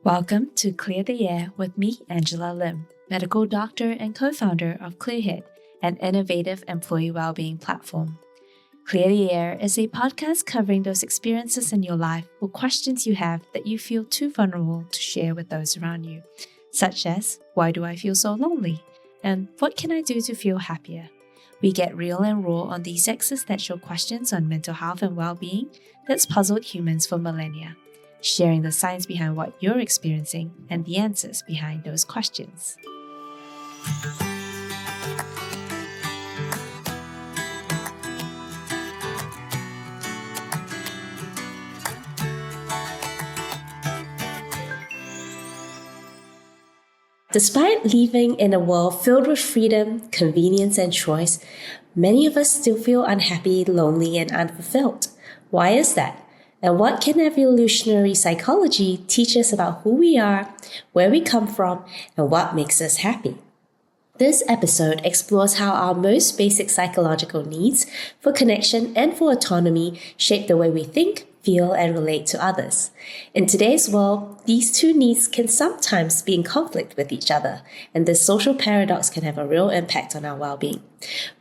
Welcome to Clear the Air with me, Angela Lim, medical doctor and co-founder of Clearhead, an innovative employee wellbeing platform. Clear the Air is a podcast covering those experiences in your life or questions you have that you feel too vulnerable to share with those around you, such as, why do I feel so lonely? And what can I do to feel happier? We get real and raw on these existential questions on mental health and well-being that's puzzled humans for millennia, sharing the science behind what you're experiencing and the answers behind those questions. Despite living in a world filled with freedom, convenience, and choice, many of us still feel unhappy, lonely, and unfulfilled. Why is that? And what can evolutionary psychology teach us about who we are, where we come from, and what makes us happy? This episode explores how our most basic psychological needs for connection and for autonomy shape the way we think, feel, and relate to others. In today's world, these two needs can sometimes be in conflict with each other, and this social paradox can have a real impact on our well-being.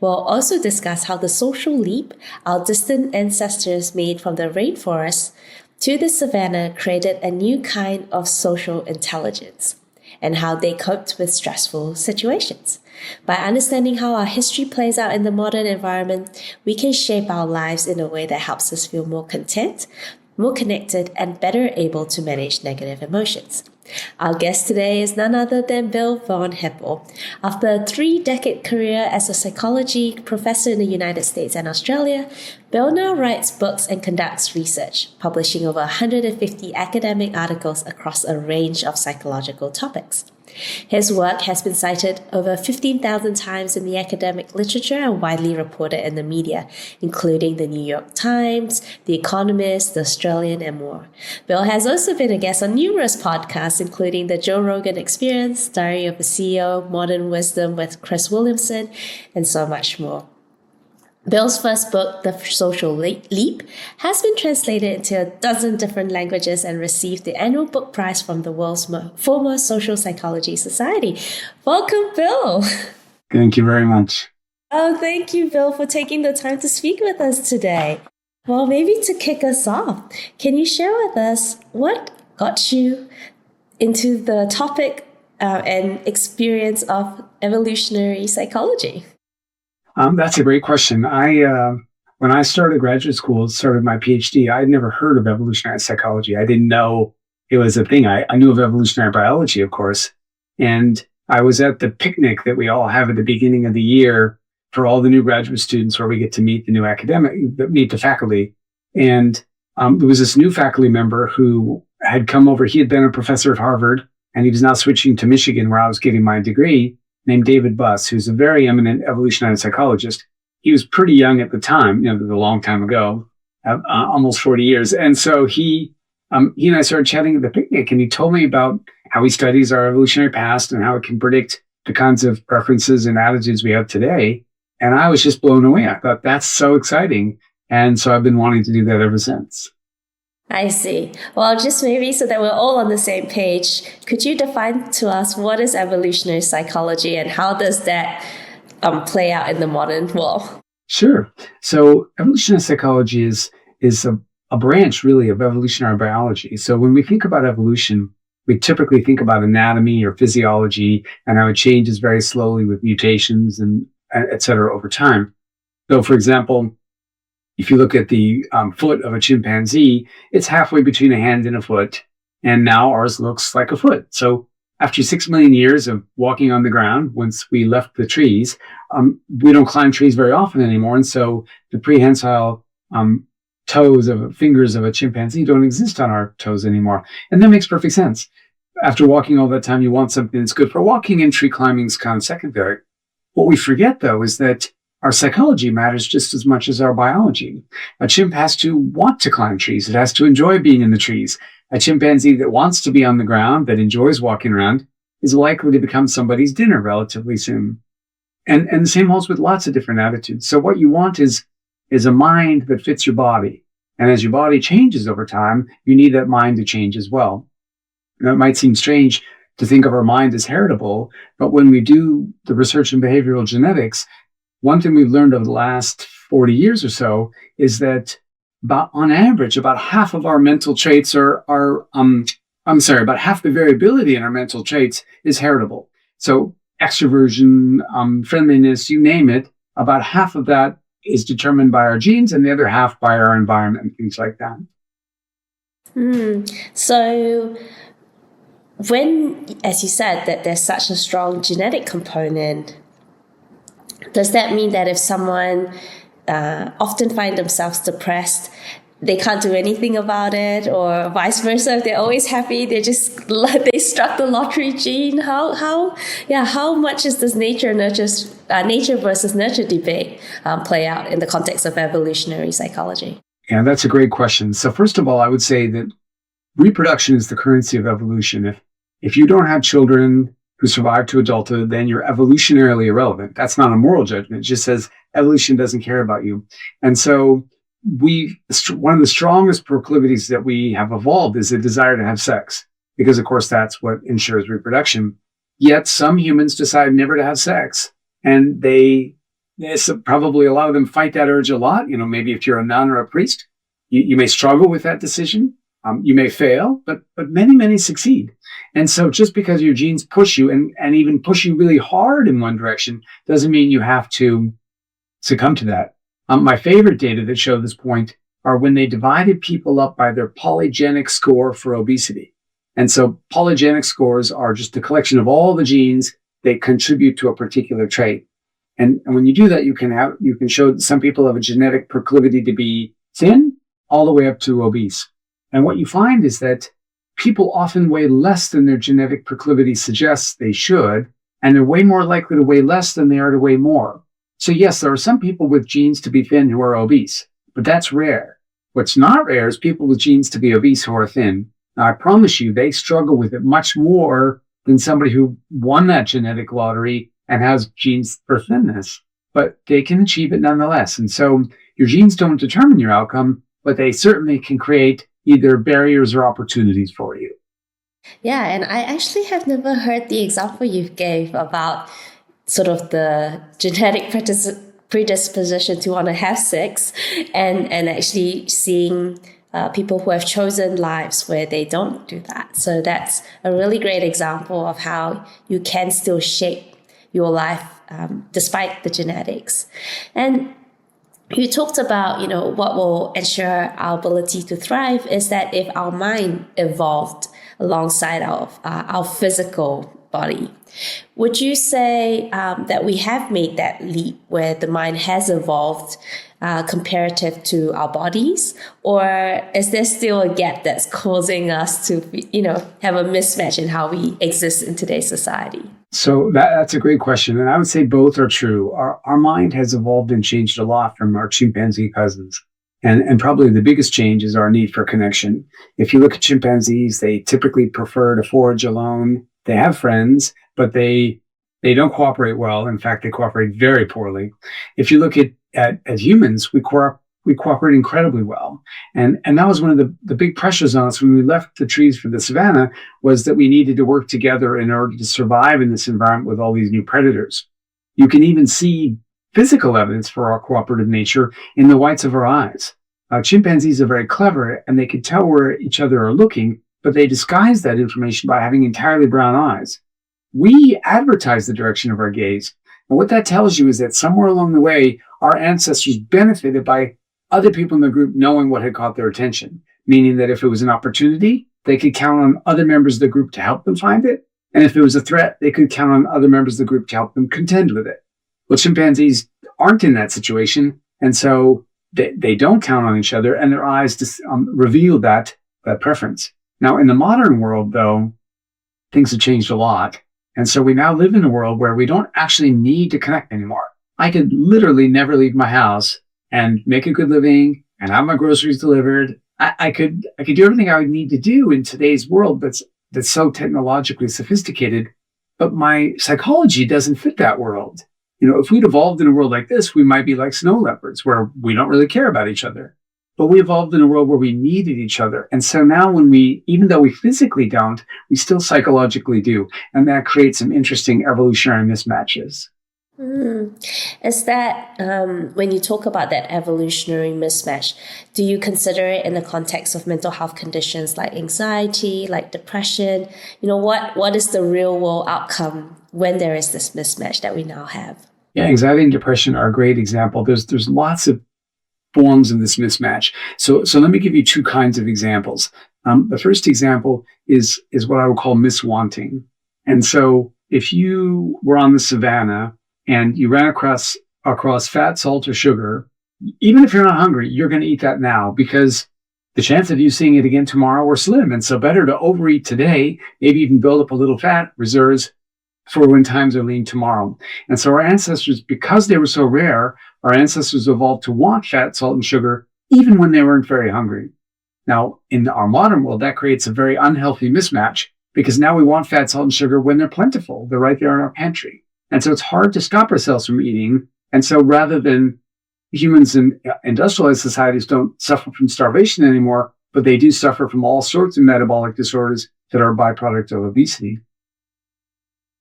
We'll also discuss how the social leap our distant ancestors made from the rainforest to the savannah created a new kind of social intelligence, and how they coped with stressful situations. By understanding how our history plays out in the modern environment, we can shape our lives in a way that helps us feel more content, more connected, and better able to manage negative emotions. Our guest today is none other than Bill von Hippel. After a 3-decade career as a psychology professor in the United States and Australia, Bill now writes books and conducts research, publishing over 150 academic articles across a range of psychological topics. His work has been cited over 15,000 times in the academic literature and widely reported in the media, including the New York Times, The Economist, The Australian, and more. Bill has also been a guest on numerous podcasts, including The Joe Rogan Experience, Diary of a CEO, Modern Wisdom with Chris Williamson, and so much more. Bill's first book, The Social Leap, has been translated into a dozen different languages and received the annual book prize from the world's foremost social psychology society. Welcome, Bill. Thank you very much. Oh, thank you, Bill, for taking the time to speak with us today. Well, maybe to kick us off, can you share with us what got you into the topic and experience of evolutionary psychology? That's a great question. When I started graduate school, started my PhD, I'd never heard of evolutionary psychology. I didn't know it was a thing. I knew of evolutionary biology, of course. And I was at the picnic that we all have at the beginning of the year for all the new graduate students where we get to meet meet the faculty. And there was this new faculty member who had come over. He had been a professor at Harvard, and he was now switching to Michigan, where I was getting my degree, named David Buss, who's a very eminent evolutionary psychologist. He was pretty young at the time, a long time ago, almost 40 years. And so he and I started chatting at the picnic, and he told me about how he studies our evolutionary past and how it can predict the kinds of preferences and attitudes we have today. And I was just blown away. I thought, that's so exciting. And so I've been wanting to do that ever since. I see. Well, just maybe so that we're all on the same page, could you define to us what is evolutionary psychology and how does that play out in the modern world? Sure. So evolutionary psychology is a branch, really, of evolutionary biology. So when we think about evolution, we typically think about anatomy or physiology and how it changes very slowly with mutations and et cetera over time. So, for example, if you look at the foot of a chimpanzee, it's halfway between a hand and a foot. And now ours looks like a foot. So after 6 million years of walking on the ground, once we left the trees, we don't climb trees very often anymore. And so the prehensile fingers of a chimpanzee don't exist on our toes anymore. And that makes perfect sense. After walking all that time, you want something that's good for walking, and tree climbing is kind of secondary. What we forget, though, is that our psychology matters just as much as our biology. A chimp has to want to climb trees. It has to enjoy being in the trees. A chimpanzee that wants to be on the ground, that enjoys walking around, is likely to become somebody's dinner relatively soon. And the same holds with lots of different attitudes. So what you want is a mind that fits your body. And as your body changes over time, you need that mind to change as well. Now, it might seem strange to think of our mind as heritable, but when we do the research in behavioral genetics, one thing we've learned over the last 40 years or so is that on average, about half of our mental traits about half the variability in our mental traits is heritable. So extroversion, friendliness, you name it, about half of that is determined by our genes and the other half by our environment and things like that. So when, as you said, that there's such a strong genetic component, does that mean that if someone often find themselves depressed, they can't do anything about it, or vice versa? If they're always happy, they struck the lottery gene. How much is this nature versus nurture debate play out in the context of evolutionary psychology? Yeah, that's a great question. So first of all, I would say that reproduction is the currency of evolution. If you don't have children who survive to adulthood, then you're evolutionarily irrelevant. That's not a moral judgment. It just says evolution doesn't care about you. And so one of the strongest proclivities that we have evolved is a desire to have sex, because of course that's what ensures reproduction. Yet some humans decide never to have sex, and probably a lot of them fight that urge a lot. Maybe if you're a nun or a priest, you may struggle with that decision. You may fail, but many succeed. And so just because your genes push you and even push you really hard in one direction doesn't mean you have to succumb to that. My favorite data that show this point are when they divided people up by their polygenic score for obesity. And so polygenic scores are just a collection of all the genes that contribute to a particular trait. And when you do that, you can show that some people have a genetic proclivity to be thin all the way up to obese. And what you find is that people often weigh less than their genetic proclivity suggests they should, and they're way more likely to weigh less than they are to weigh more. So yes, there are some people with genes to be thin who are obese, but that's rare. What's not rare is people with genes to be obese who are thin. Now, I promise you, they struggle with it much more than somebody who won that genetic lottery and has genes for thinness, but they can achieve it nonetheless. And so your genes don't determine your outcome, but they certainly can create either barriers or opportunities for you. Yeah, and I actually have never heard the example you gave about sort of the genetic predisposition to want to have sex and actually seeing people who have chosen lives where they don't do that. So that's a really great example of how you can still shape your life despite the genetics. And you talked about, what will ensure our ability to thrive is that if our mind evolved alongside our physical body. Would you say that we have made that leap where the mind has evolved comparative to our bodies? Or is there still a gap that's causing us to, have a mismatch in how we exist in today's society? So that's a great question. And I would say both are true. Our mind has evolved and changed a lot from our chimpanzee cousins. And probably the biggest change is our need for connection. If you look at chimpanzees, they typically prefer to forage alone. They have friends, but they don't cooperate well. In fact, they cooperate very poorly. If you look at humans, we cooperate incredibly well. And that was one of the big pressures on us when we left the trees for the savannah, was that we needed to work together in order to survive in this environment with all these new predators. You can even see physical evidence for our cooperative nature in the whites of our eyes. Chimpanzees are very clever, and they can tell where each other are looking, but they disguise that information by having entirely brown eyes. We advertise the direction of our gaze. And what that tells you is that somewhere along the way, our ancestors benefited by other people in the group knowing what had caught their attention, meaning that if it was an opportunity, they could count on other members of the group to help them find it. And if it was a threat, they could count on other members of the group to help them contend with it. Well, chimpanzees aren't in that situation, and so they don't count on each other, and their eyes just reveal that preference. Now, in the modern world, though, things have changed a lot. And so we now live in a world where we don't actually need to connect anymore. I could literally never leave my house and make a good living and have my groceries delivered. I could do everything I would need to do in today's world that's so technologically sophisticated, but my psychology doesn't fit that world. If we'd evolved in a world like this, we might be like snow leopards, where we don't really care about each other. but we evolved in a world where we needed each other. And so now even though we physically don't, we still psychologically do. And that creates some interesting evolutionary mismatches. Is that when you talk about that evolutionary mismatch, do you consider it in the context of mental health conditions like anxiety, like depression? What is the real world outcome when there is this mismatch that we now have? Yeah, anxiety and depression are a great example. There's lots of forms of this mismatch. So let me give you two kinds of examples. The first example is what I would call miswanting. And so if you were on the savannah and you ran across fat, salt, or sugar, even if you're not hungry, you're going to eat that now because the chance of you seeing it again tomorrow are slim. And so better to overeat today, maybe even build up a little fat reserves for when times are lean tomorrow. And so our ancestors, because they were so rare, our ancestors evolved to want fat, salt, and sugar even when they weren't very hungry. Now, in our modern world, that creates a very unhealthy mismatch because now we want fat, salt, and sugar when they're plentiful. They're right there in our pantry. And so it's hard to stop ourselves from eating. And so rather than humans in industrialized societies don't suffer from starvation anymore, but they do suffer from all sorts of metabolic disorders that are a byproduct of obesity.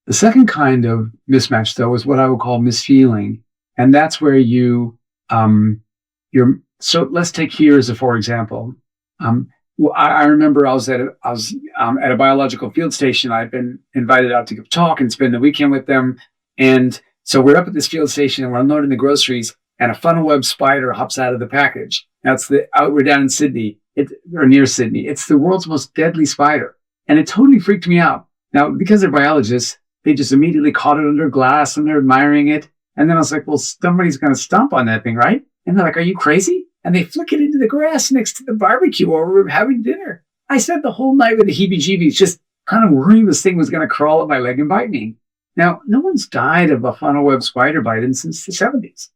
The second kind of mismatch, though, is what I would call misfeeling. And that's where so let's take here as a for example. I remember I was at a biological field station. I'd been invited out to give a talk and spend the weekend with them. And so we're up at this field station and we're unloading the groceries, and a funnel web spider hops out of the package. We're down in Sydney, or near Sydney. It's the world's most deadly spider. And it totally freaked me out. Now, because they're biologists, they just immediately caught it under glass and they're admiring it. And then I was like, well, somebody's going to stomp on that thing, right? And they're like, are you crazy? And they flick it into the grass next to the barbecue while we were having dinner. I spent the whole night with the heebie-jeebies, just kind of worrying this thing was going to crawl up my leg and bite me. Now, no one's died of a funnel web spider bite since the 70s.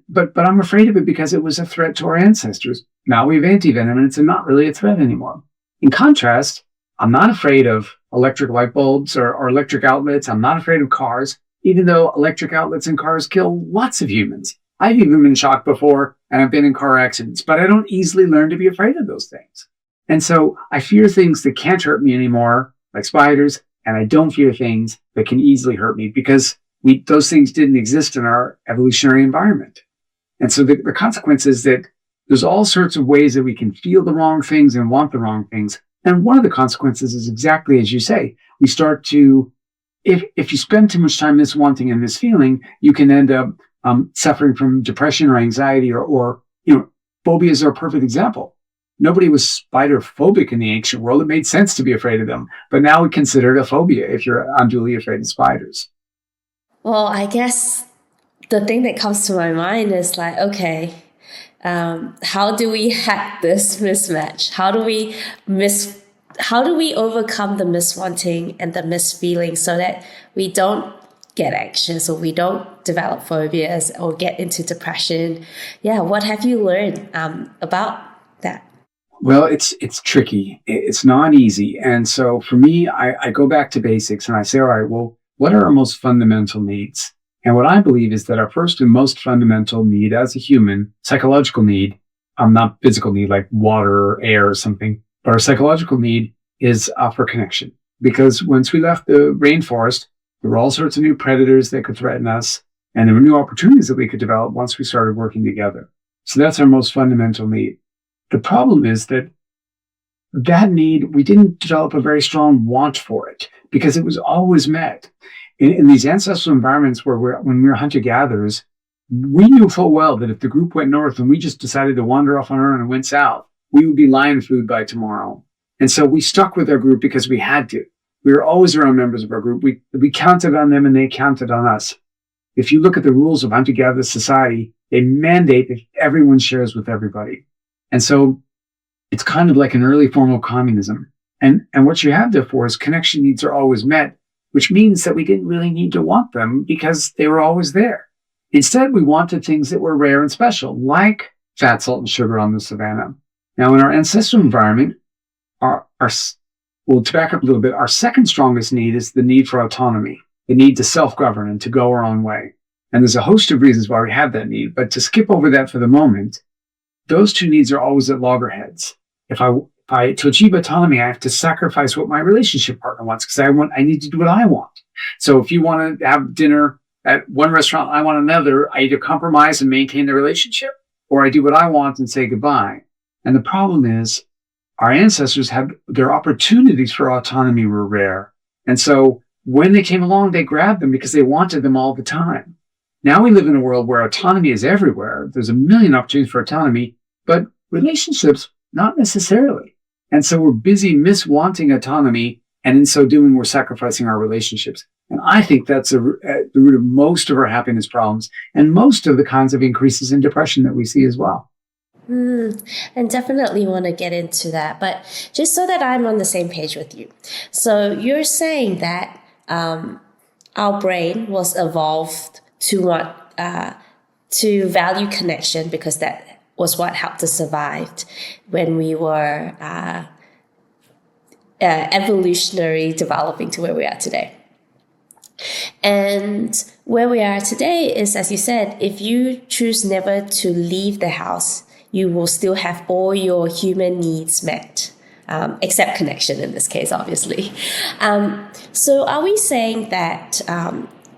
But I'm afraid of it because it was a threat to our ancestors. Now we have antivenom and it's not really a threat anymore. In contrast, I'm not afraid of electric light bulbs or electric outlets. I'm not afraid of cars, even though electric outlets and cars kill lots of humans. I've even been shocked before and I've been in car accidents, but I don't easily learn to be afraid of those things. And so I fear things that can't hurt me anymore, like spiders, and I don't fear things that can easily hurt me because those things didn't exist in our evolutionary environment. And so the consequence is that there's all sorts of ways that we can feel the wrong things and want the wrong things. And one of the consequences is exactly as you say. We start to, if you spend too much time miswanting and misfeeling, you can end up suffering from depression or anxiety or phobias are a perfect example. Nobody was spider phobic in the ancient world. It made sense to be afraid of them. But now we consider it a phobia if you're unduly afraid of spiders. Well, I guess the thing that comes to my mind is like, okay, how do we hack this mismatch? How do we overcome the miswanting and the misfeeling so that we don't get anxious or we don't develop phobias or get into depression? Yeah, what have you learned about that? Well, it's tricky. It's not easy. And so for me, I go back to basics and I say, all right, well, what are our most fundamental needs? And what I believe is that our first and most fundamental need as a human, psychological need, not physical need like water or air or something, but our psychological need is for connection. Because once we left the rainforest, there were all sorts of new predators that could threaten us, and there were new opportunities that we could develop once we started working together. So that's our most fundamental need. The problem is that need, we didn't develop a very strong want for it because it was always met. In these ancestral environments when we were hunter-gatherers, we knew full well that if the group went north and we just decided to wander off on our own and went south, we would be lion food by tomorrow. And so we stuck with our group because we had to. We were always around members of our group. We counted on them and they counted on us. If you look at the rules of hunter-gatherer society, they mandate that everyone shares with everybody. And so it's kind of like an early form of communism. And what you have therefore is connection needs are always met, which means that we didn't really need to want them because they were always there. Instead, we wanted things that were rare and special, like fat, salt, and sugar on the savannah. Now, in our ancestral environment, to back up a little bit, our second strongest need is the need for autonomy, the need to self-govern and to go our own way. And there's a host of reasons why we have that need, but to skip over that for the moment, those two needs are always at loggerheads. If I to achieve autonomy, I have to sacrifice what my relationship partner wants because I need to do what I want. So if you want to have dinner at one restaurant, I want another, I either compromise and maintain the relationship, or I do what I want and say goodbye. And the problem is our ancestors had their opportunities for autonomy were rare. And so when they came along, they grabbed them because they wanted them all the time. Now we live in a world where autonomy is everywhere. There's a million opportunities for autonomy, but relationships, not necessarily. And so we're busy miswanting autonomy. And in so doing, we're sacrificing our relationships. And I think that's at the root of most of our happiness problems and most of the kinds of increases in depression that we see as well. And definitely want to get into that, but just so that I'm on the same page with you. So you're saying that our brain was evolved to want to value connection because that was what helped us survive when we were evolutionary developing to where we are today. And where we are today is, as you said, if you choose never to leave the house, you will still have all your human needs met, except connection in this case, obviously. So are we saying that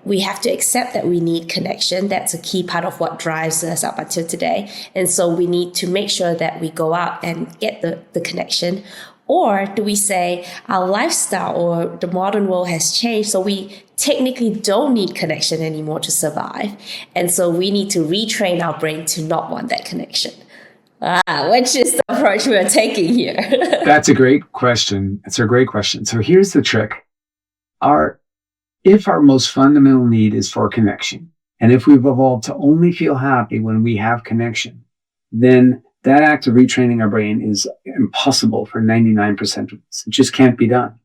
we have to accept that we need connection? That's a key part of what drives us up until today. And so we need to make sure that we go out and get the connection. Or do we say our lifestyle or the modern world has changed, so we technically don't need connection anymore to survive, and so we need to retrain our brain to not want that connection? Which is the approach we're taking here? That's a great question. It's a great question. So here's the trick. If our most fundamental need is for connection, and if we've evolved to only feel happy when we have connection, then that act of retraining our brain is impossible for 99% of us. It just can't be done.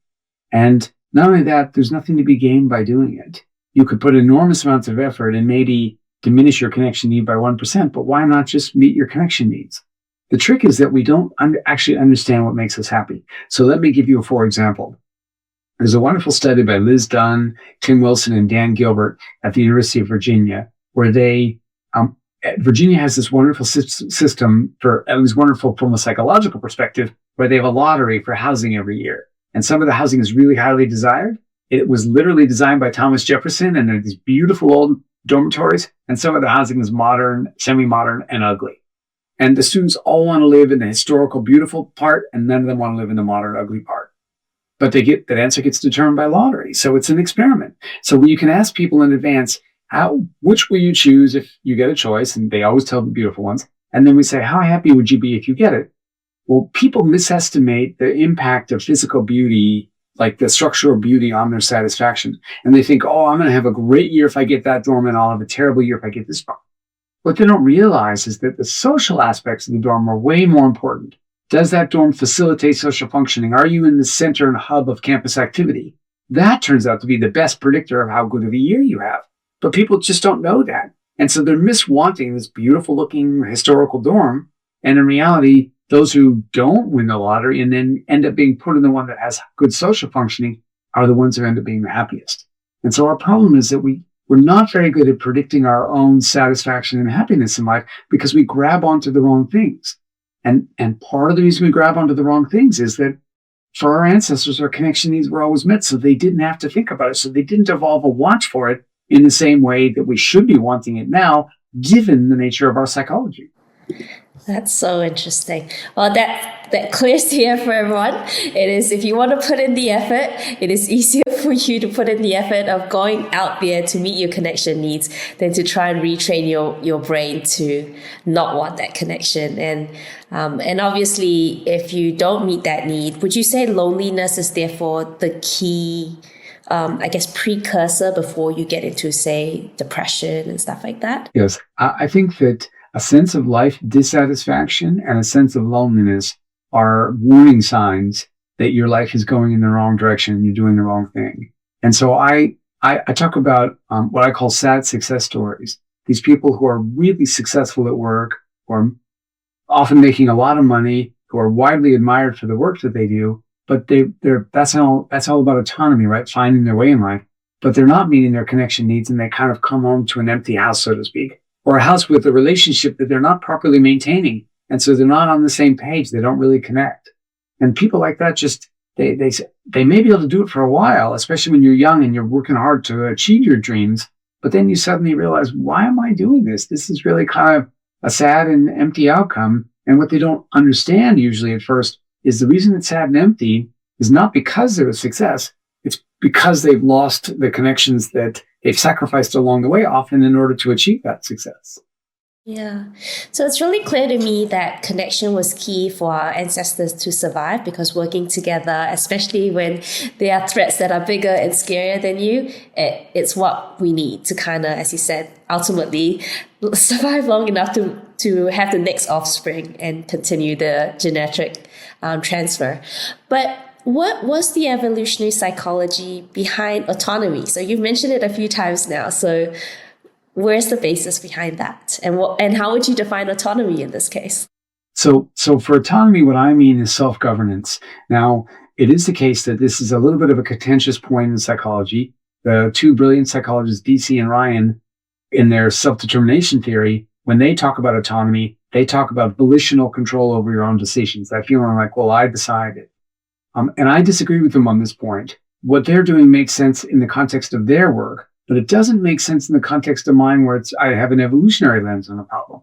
And not only that, there's nothing to be gained by doing it. You could put enormous amounts of effort and maybe diminish your connection need by 1%, but why not just meet your connection needs? The trick is that we don't actually understand what makes us happy. So let me give you a for example. There's a wonderful study by Liz Dunn, Tim Wilson, and Dan Gilbert at the University of Virginia, where Virginia has this wonderful system at least wonderful from a psychological perspective, where they have a lottery for housing every year. And some of the housing is really highly desired. It was literally designed by Thomas Jefferson, and they're these beautiful old dormitories. And some of the housing is modern, semi-modern, and ugly. And the students all want to live in the historical, beautiful part, and none of them want to live in the modern, ugly part. But that answer gets determined by lottery. So it's an experiment. So you can ask people in advance, which will you choose if you get a choice? And they always tell the beautiful ones. And then we say, how happy would you be if you get it? Well, people misestimate the impact of physical beauty, like the structural beauty, on their satisfaction. And they think, I'm going to have a great year if I get that dorm, and I'll have a terrible year if I get this dorm. What they don't realize is that the social aspects of the dorm are way more important. Does that dorm facilitate social functioning? Are you in the center and hub of campus activity? That turns out to be the best predictor of how good of a year you have. But people just don't know that. And so they're miswanting this beautiful looking historical dorm. And in reality, those who don't win the lottery and then end up being put in the one that has good social functioning are the ones who end up being the happiest. And so our problem is that we're not very good at predicting our own satisfaction and happiness in life because we grab onto the wrong things. And part of the reason we grab onto the wrong things is that for our ancestors, our connection needs were always met, so they didn't have to think about it. So they didn't evolve a want for it in the same way that we should be wanting it now, given the nature of our psychology. That's so interesting. Well, that clears the air for everyone. It is, if you want to put in the effort, it is easier for you to put in the effort of going out there to meet your connection needs than to try and retrain your brain to not want that connection. And obviously, if you don't meet that need, would you say loneliness is therefore the key, precursor before you get into, say, depression and stuff like that? Yes, I think that a sense of life dissatisfaction and a sense of loneliness are warning signs that your life is going in the wrong direction and you're doing the wrong thing. And so I talk about what I call sad success stories. These people who are really successful at work, who are often making a lot of money, who are widely admired for the work that they do, but that's all about autonomy, right? Finding their way in life. But they're not meeting their connection needs, and they kind of come home to an empty house, so to speak, or a house with a relationship that they're not properly maintaining. And so they're not on the same page. They don't really connect. And people like that just, they may be able to do it for a while, especially when you're young and you're working hard to achieve your dreams. But then you suddenly realize, why am I doing this? This is really kind of a sad and empty outcome. And what they don't understand usually at first is the reason it's sad and empty is not because there was success. It's because they've lost the connections that they've sacrificed along the way, often in order to achieve that success. Yeah. So it's really clear to me that connection was key for our ancestors to survive, because working together, especially when there are threats that are bigger and scarier than you, it's what we need to kind of, as you said, ultimately survive long enough to have the next offspring and continue the genetic transfer. But what was the evolutionary psychology behind autonomy? So you've mentioned it a few times now. So where's the basis behind that? And how would you define autonomy in this case? So for autonomy, what I mean is self-governance. Now, it is the case that this is a little bit of a contentious point in psychology. The two brilliant psychologists, DC and Ryan, in their self-determination theory, when they talk about autonomy, they talk about volitional control over your own decisions. That feeling like, well, I decided. And I disagree with them on this point. What they're doing makes sense in the context of their work, but it doesn't make sense in the context of mine, where I have an evolutionary lens on the problem.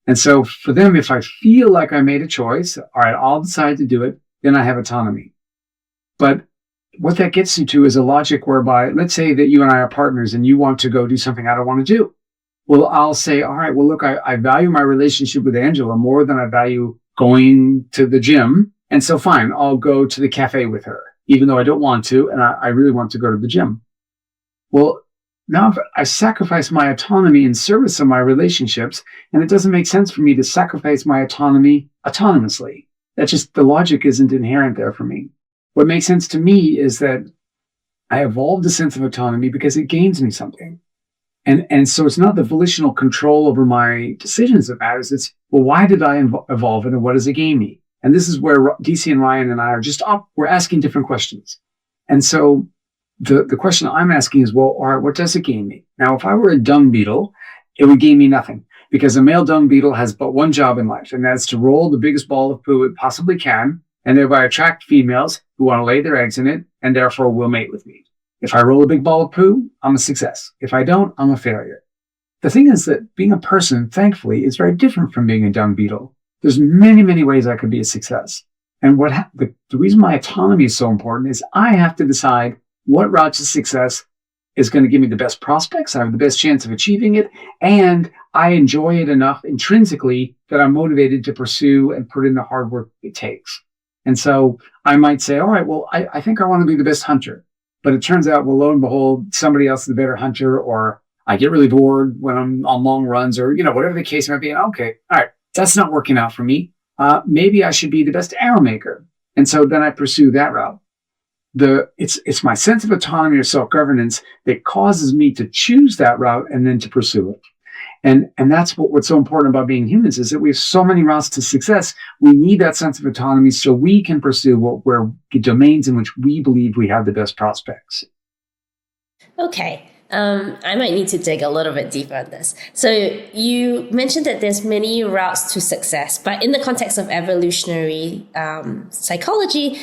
And so for them, if I feel like I made a choice, all right, I'll decide to do it, then I have autonomy. But what that gets you to is a logic whereby, let's say that you and I are partners and you want to go do something I don't want to do. Well, I'll say, all right, well, look, I value my relationship with Angela more than I value going to the gym. And so fine, I'll go to the cafe with her, even though I don't want to, and I really want to go to the gym. Well, now I sacrifice my autonomy in service of my relationships, and it doesn't make sense for me to sacrifice my autonomy autonomously. That's just, the logic isn't inherent there for me. What makes sense to me is that I evolved a sense of autonomy because it gains me something. And so it's not the volitional control over my decisions that matters. It's, well, why did I evolve it, and what does it gain me? And this is where DC and Ryan and I are just we're asking different questions. And so the question I'm asking is, well, all right, what does it gain me? Now, if I were a dung beetle, it would gain me nothing, because a male dung beetle has but one job in life, and that's to roll the biggest ball of poo it possibly can, and thereby attract females who want to lay their eggs in it, and therefore will mate with me. If I roll a big ball of poo, I'm a success. If I don't, I'm a failure. The thing is that being a person, thankfully, is very different from being a dung beetle. There's many, many ways I could be a success. And the reason my autonomy is so important is I have to decide what route to success is going to give me the best prospects. I have the best chance of achieving it. And I enjoy it enough intrinsically that I'm motivated to pursue and put in the hard work it takes. And so I might say, all right, well, I think I want to be the best hunter. But it turns out, well, lo and behold, somebody else is the better hunter, or I get really bored when I'm on long runs, or, whatever the case might be. And okay, all right, that's not working out for me. Maybe I should be the best arrow maker. And so then I pursue that route. It's my sense of autonomy or self-governance that causes me to choose that route and then to pursue it. And that's what's so important about being humans, is that we have so many routes to success. We need that sense of autonomy so we can pursue where the domains in which we believe we have the best prospects. Okay. I might need to dig a little bit deeper on this. So you mentioned that there's many routes to success, but in the context of evolutionary psychology,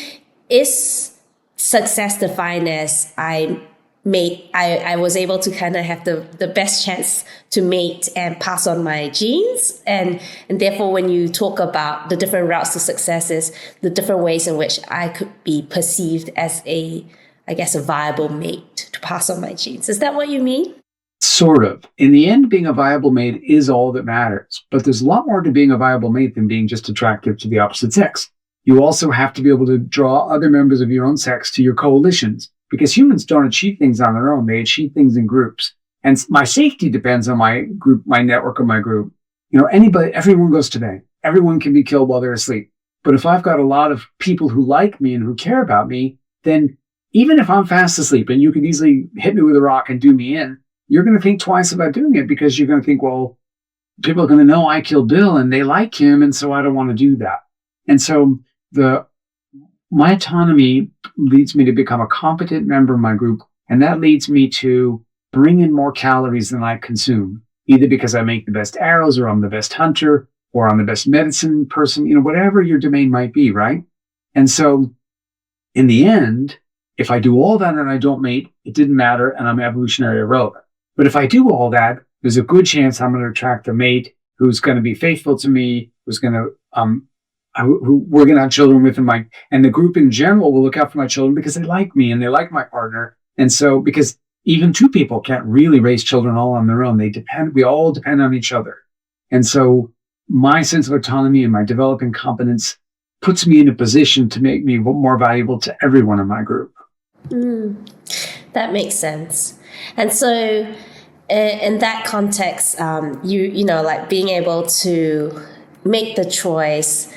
is success defined as I was able to kind of have the best chance to mate and pass on my genes, and therefore when you talk about the different routes to success, is the different ways in which I could be perceived as a viable mate to pass on my genes. Is that what you mean? Sort of. In the end, being a viable mate is all that matters. But there's a lot more to being a viable mate than being just attractive to the opposite sex. You also have to be able to draw other members of your own sex to your coalitions, because humans don't achieve things on their own. They achieve things in groups. And my safety depends on my group, my network of my group. Everyone goes to bed. Everyone can be killed while they're asleep. But if I've got a lot of people who like me and who care about me, then even if I'm fast asleep and you could easily hit me with a rock and do me in, you're going to think twice about doing it, because you're going to think, well, people are going to know I killed Bill and they like him, and so I don't want to do that. And so my autonomy leads me to become a competent member of my group, and that leads me to bring in more calories than I consume, either because I make the best arrows or I'm the best hunter. or I'm the best medicine person, whatever your domain might be, right? And so in the end, if I do all that and I don't mate, it didn't matter and I'm evolutionary irrelevant. But if I do all that, there's a good chance I'm going to attract a mate who's going to be faithful to me, who's going to, who we're going to have children with, and the group in general will look out for my children because they like me and they like my partner. And so, because even two people can't really raise children all on their own, we all depend on each other. And so my sense of autonomy and my developing competence puts me in a position to make me more valuable to everyone in my group. That makes sense. And so in that context, like being able to make the choice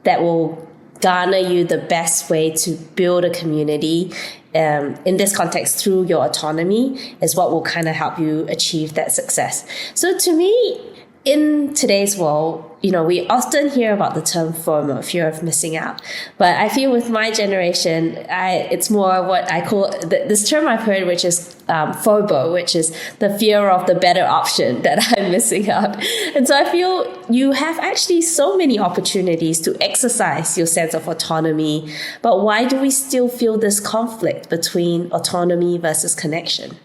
that will garner you the best way to build a community, in this context through your autonomy, is what will kind of help you achieve that success. So to me, in today's world, we often hear about the term FOMO, fear of missing out. But I feel with my generation, it's more what I call this term I've heard, which is FOBO, which is the fear of the better option that I'm missing out. And so I feel you have actually so many opportunities to exercise your sense of autonomy. But why do we still feel this conflict between autonomy versus connection?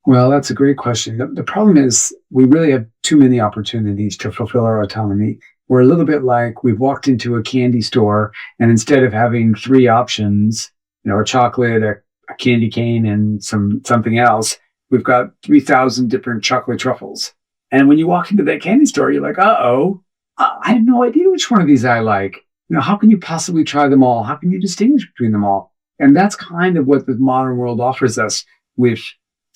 Well, that's a great question. The problem is we really have too many opportunities to fulfill our autonomy. We're a little bit like we've walked into a candy store and instead of having three options, a chocolate, a candy cane, and something else, we've got 3,000 different chocolate truffles. And when you walk into that candy store, you're like, uh-oh, I have no idea which one of these I like. How can you possibly try them all? How can you distinguish between them all? And that's kind of what the modern world offers us with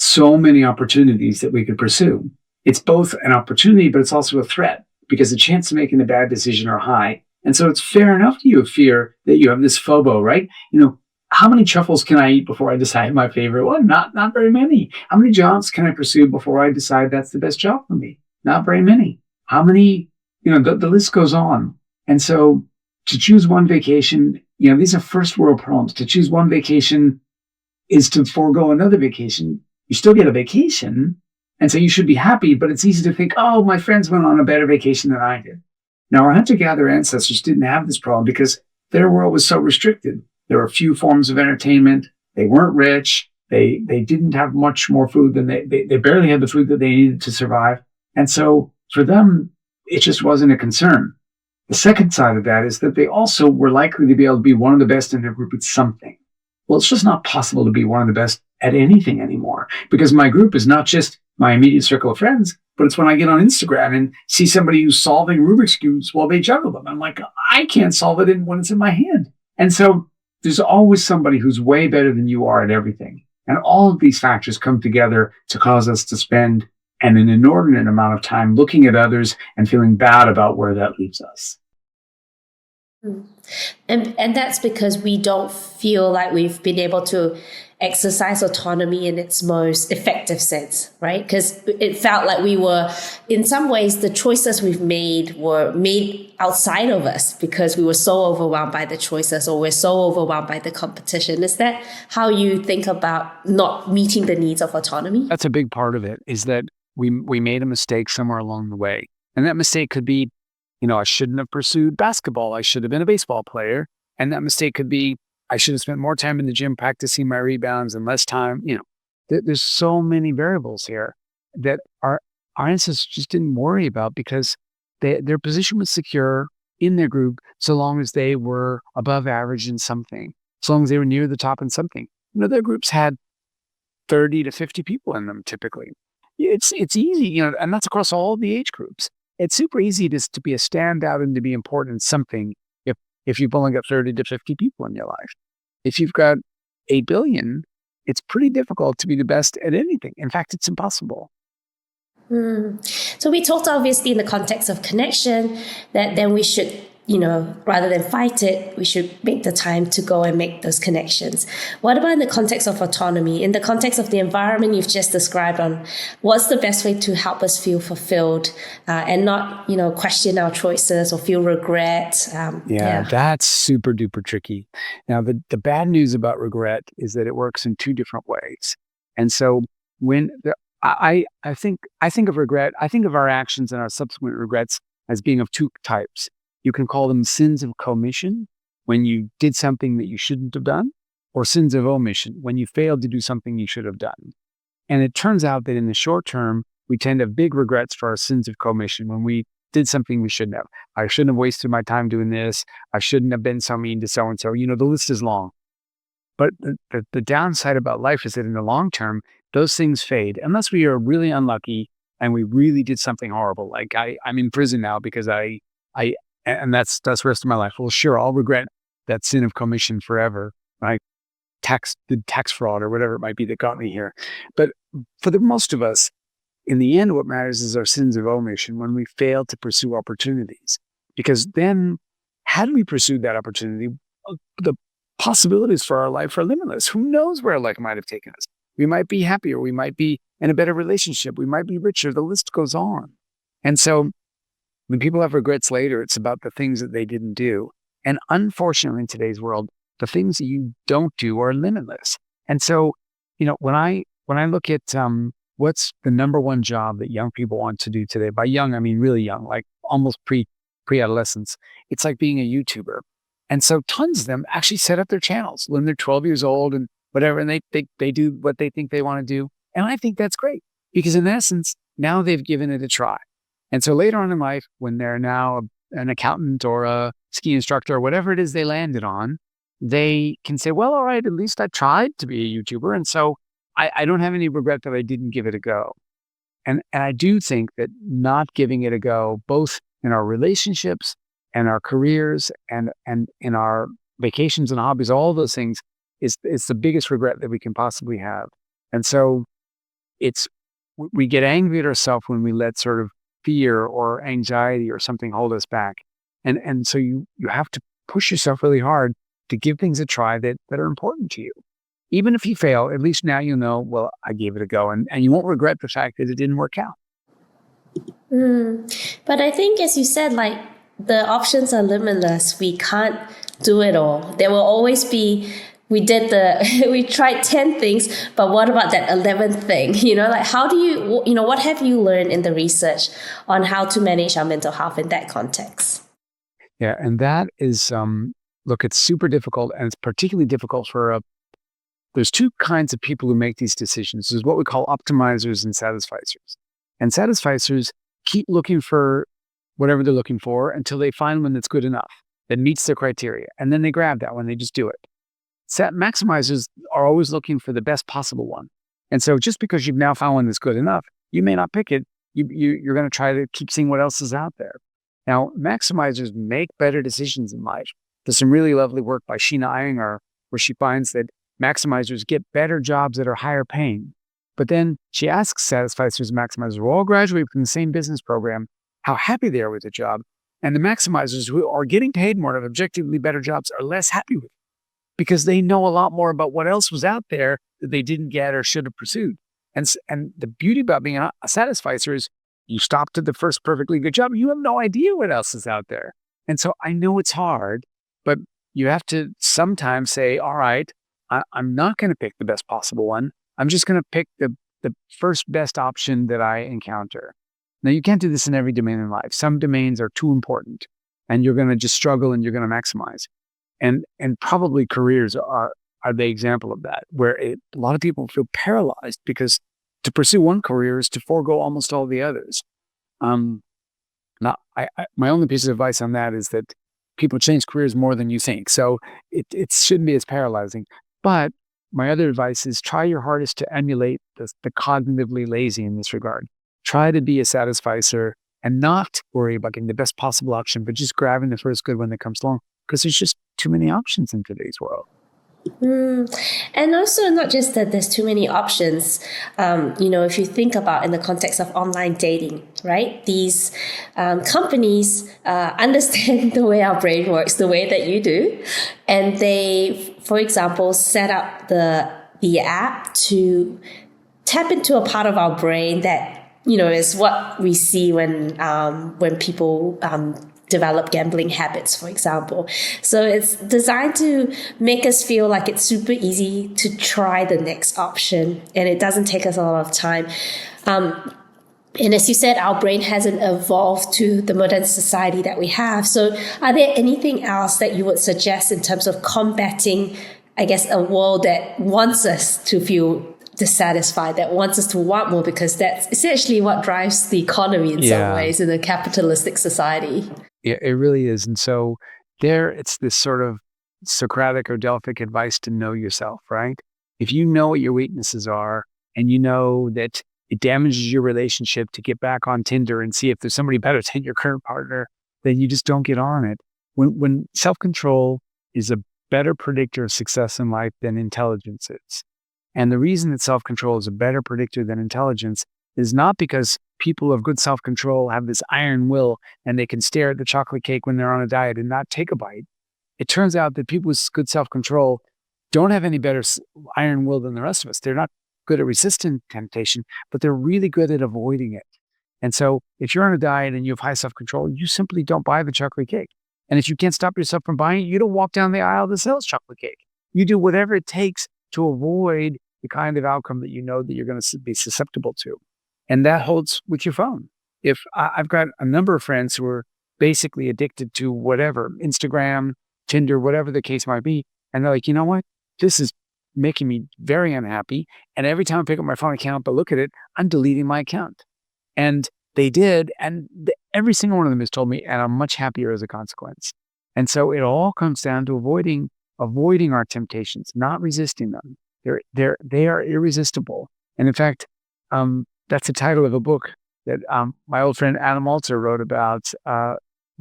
so many opportunities that we could pursue. It's both an opportunity, but it's also a threat because the chance of making a bad decision are high. And so it's fair enough to you fear that you have this FOBO, right? How many truffles can I eat before I decide my favorite one? Not very many. How many jobs can I pursue before I decide that's the best job for me? Not very many. How many, the list goes on. And so to choose one vacation, these are first world problems. To choose one vacation is to forego another vacation. You still get a vacation, and so you should be happy, but it's easy to think, oh, my friends went on a better vacation than I did. Now, our hunter-gatherer ancestors didn't have this problem because their world was so restricted. There were few forms of entertainment. They weren't rich. They didn't have much more food than they barely had the food that they needed to survive. And so for them, it just wasn't a concern. The second side of that is that they also were likely to be able to be one of the best in their group at something. Well, it's just not possible to be one of the best at anything anymore because my group is not just my immediate circle of friends, but it's when I get on Instagram and see somebody who's solving Rubik's Cubes while they juggle them. I'm like, I can't solve it when it's in my hand. And so there's always somebody who's way better than you are at everything. And all of these factors come together to cause us to spend an inordinate amount of time looking at others and feeling bad about where that leaves us. And that's because we don't feel like we've been able to exercise autonomy in its most effective sense, right? Because it felt like we were, in some ways, the choices we've made were made outside of us because we were so overwhelmed by the choices or we're so overwhelmed by the competition. Is that how you think about not meeting the needs of autonomy? That's a big part of it, is that we made a mistake somewhere along the way. And that mistake could be, I shouldn't have pursued basketball. I should have been a baseball player. And that mistake could be, I should have spent more time in the gym practicing my rebounds and less time. There's so many variables here that our ancestors just didn't worry about because their position was secure in their group so long as they were above average in something, so long as they were near the top in something. Their groups had 30 to 50 people in them typically. It's easy, and that's across all the age groups. It's super easy to be a standout and to be important in something if you've only got 30 to 50 people in your life. If you've got 8 billion, it's pretty difficult to be the best at anything. In fact, it's impossible. So we talked obviously in the context of connection that then we should, rather than fight it, we should make the time to go and make those connections. What about in the context of autonomy, in the context of the environment you've just described on what's the best way to help us feel fulfilled and not, question our choices or feel regret? That's super duper tricky. Now, the bad news about regret is that it works in two different ways. And so when I think of regret, I think of our actions and our subsequent regrets as being of two types. You can call them sins of commission, when you did something that you shouldn't have done, or sins of omission, when you failed to do something you should have done. And it turns out that in the short term, we tend to have big regrets for our sins of commission when we did something we shouldn't have. I shouldn't have wasted my time doing this. I shouldn't have been so mean to so-and-so. The list is long. But the downside about life is that in the long term, those things fade unless we are really unlucky and we really did something horrible. Like I'm in prison now because and that's the rest of my life. Well, sure, I'll regret that sin of commission forever, right? The tax fraud or whatever it might be that got me here. But for the most of us, in the end, what matters is our sins of omission when we fail to pursue opportunities. Because then, had we pursued that opportunity, the possibilities for our life are limitless. Who knows where life might have taken us? We might be happier. We might be in a better relationship. We might be richer. The list goes on. And so when people have regrets later, it's about the things that they didn't do. And unfortunately, in today's world, the things that you don't do are limitless. And so, when I look at what's the number one job that young people want to do today, by young, I mean really young, like almost pre-adolescence, it's like being a YouTuber. And so tons of them actually set up their channels when they're 12 years old and whatever, and they do what they think they want to do. And I think that's great because in essence, now they've given it a try. And so later on in life, when they're now an accountant or a ski instructor or whatever it is they landed on, they can say, well, all right, at least I tried to be a YouTuber. And so I don't have any regret that I didn't give it a go. And I do think that not giving it a go, both in our relationships and our careers and in our vacations and hobbies, all those things is the biggest regret that we can possibly have. And so we get angry at ourselves when we let sort of fear or anxiety or something hold us back. And so you have to push yourself really hard to give things a try that are important to you. Even if you fail, at least now you know, well, I gave it a go. And you won't regret the fact that it didn't work out. But I think, as you said, like the options are limitless. We can't do it all. There will always be, we tried 10 things, but what about that 11th thing? Like how do you, what have you learned in the research on how to manage our mental health in that context? Yeah. And that is, look, it's super difficult, and it's particularly difficult there's two kinds of people who make these decisions. There's what we call optimisers and satificers. And satificers keep looking for whatever they're looking for until they find one that's good enough, that meets their criteria. And then they grab that one, they just do it. Maximisers are always looking for the best possible one. And so just because you've now found one that's good enough, you may not pick it. You're going to try to keep seeing what else is out there. Now, maximisers make better decisions in life. There's some really lovely work by Sheena Iyengar where she finds that maximisers get better jobs that are higher paying. But then she asks satificers and maximisers who all graduate from the same business program how happy they are with the job. And the maximisers who are getting paid more and have objectively better jobs are less happy with it because they know a lot more about what else was out there that they didn't get or should have pursued. And the beauty about being a satificer is you stopped at the first perfectly good job. You have no idea what else is out there. And so I know it's hard, but you have to sometimes say, all right, I'm not going to pick the best possible one. I'm just going to pick the first best option that I encounter. Now, you can't do this in every domain in life. Some domains are too important and you're going to just struggle and you're going to maximize. And probably careers are the example of that, where a lot of people feel paralyzed because to pursue one career is to forego almost all the others. Now, my only piece of advice on that is that people change careers more than you think. So it shouldn't be as paralyzing. But my other advice is try your hardest to emulate the cognitively lazy in this regard. Try to be a satificer and not worry about getting the best possible option, but just grabbing the first good one that comes along, because there's just too many options in today's world. And also not just that there's too many options. If you think about in the context of online dating, right? These companies understand the way our brain works, the way that you do. And they, for example, set up the app to tap into a part of our brain that, is what we see when people develop gambling habits, for example. So it's designed to make us feel like it's super easy to try the next option, and it doesn't take us a lot of time. And as you said, our brain hasn't evolved to the modern society that we have. So are there anything else that you would suggest in terms of combating, I guess, a world that wants us to feel dissatisfied, that wants us to want more, because that's essentially what drives the economy in some ways in a capitalistic society? It really is. And so it's this sort of Socratic or Delphic advice to know yourself, right? If you know what your weaknesses are and you know that it damages your relationship to get back on Tinder and see if there's somebody better than your current partner, then you just don't get on it. When self-control is a better predictor of success in life than intelligence is. And the reason that self-control is a better predictor than intelligence is not because people of good self-control have this iron will and they can stare at the chocolate cake when they're on a diet and not take a bite. It turns out that people with good self-control don't have any better iron will than the rest of us. They're not good at resisting temptation, but they're really good at avoiding it. And so if you're on a diet and you have high self-control, you simply don't buy the chocolate cake. And if you can't stop yourself from buying it, you don't walk down the aisle that sells chocolate cake. You do whatever it takes to avoid the kind of outcome that you know that you're going to be susceptible to. And that holds with your phone. If I've got a number of friends who are basically addicted to whatever, Instagram, Tinder, whatever the case might be. And they're like, you know what? This is making me very unhappy. And every time I pick up my phone account to look at it, I'm deleting my account. And they did. And every single one of them has told me, and I'm much happier as a consequence. And so it all comes down to avoiding our temptations, not resisting them. They are irresistible. And in fact, that's the title of a book that my old friend Adam Alter wrote about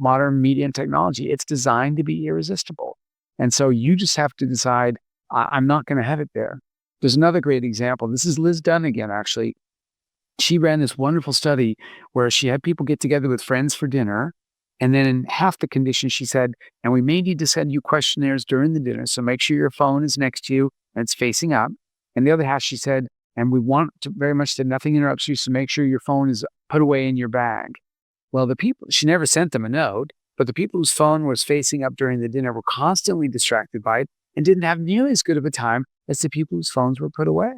modern media and technology. It's designed to be irresistible. And so you just have to decide, I'm not going to have it there. There's another great example. This is Liz Dunn again, actually. She ran this wonderful study where she had people get together with friends for dinner. And then in half the conditions, she said, and we may need to send you questionnaires during the dinner. So make sure your phone is next to you and it's facing up. And the other half, she said, and we want to very much that nothing interrupts you. So make sure your phone is put away in your bag. Well, she never sent them a note, but the people whose phone was facing up during the dinner were constantly distracted by it and didn't have nearly as good of a time as the people whose phones were put away.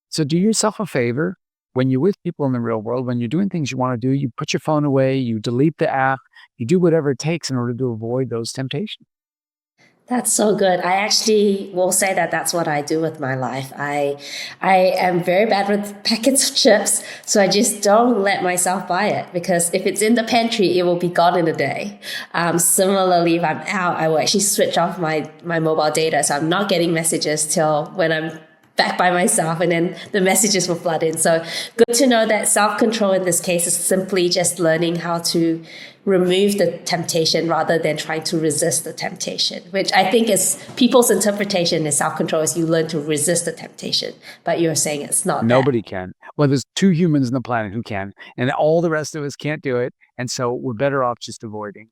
So do yourself a favor. When you're with people in the real world, when you're doing things you want to do, you put your phone away, you delete the app, you do whatever it takes in order to avoid those temptations. That's so good. I actually will say that that's what I do with my life. I am very bad with packets of chips, so I just don't let myself buy it, because if it's in the pantry, it will be gone in a day. Similarly, if I'm out, I will actually switch off my mobile data, so I'm not getting messages till when I'm back by myself, and then the messages will flood in. So good to know that self-control in this case is simply just learning how to remove the temptation rather than trying to resist the temptation, which I think is people's interpretation is self-control is you learn to resist the temptation, but you're saying it's not. Nobody can. Well, there's 2 humans on the planet who can, and all the rest of us can't do it. And so we're better off just avoiding.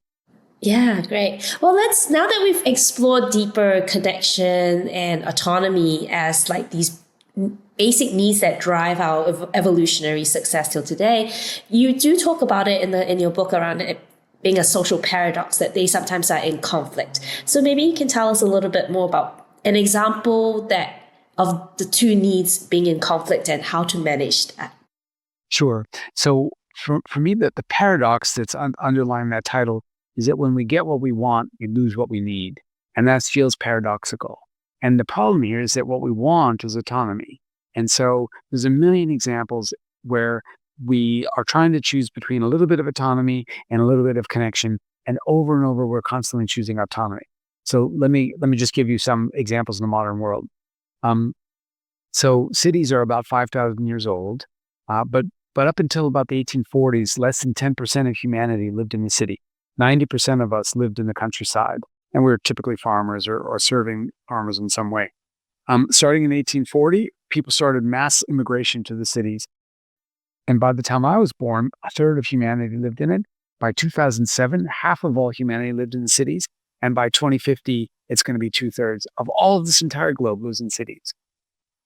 Yeah, great. Well, now that we've explored deeper connection and autonomy as like these basic needs that drive our evolutionary success till today, you do talk about it in your book around it being a social paradox, that they sometimes are in conflict. So maybe you can tell us a little bit more about an example of the 2 needs being in conflict and how to manage that. Sure. So for me, the paradox that's underlying that title is that when we get what we want, we lose what we need. And that feels paradoxical. And the problem here is that what we want is autonomy. And so there's a million examples where we are trying to choose between a little bit of autonomy and a little bit of connection. And over we're constantly choosing autonomy. So let me just give you some examples in the modern world. So cities are about 5,000 years old, but up until about the 1840s, less than 10% of humanity lived in the city. 90% of us lived in the countryside, and we were typically farmers or serving farmers in some way. Starting in 1840, people started mass immigration to the cities. And by the time I was born, a third of humanity lived in it. By 2007, half of all humanity lived in the cities. And by 2050, it's going to be 2/3 of all of this entire globe lives in cities.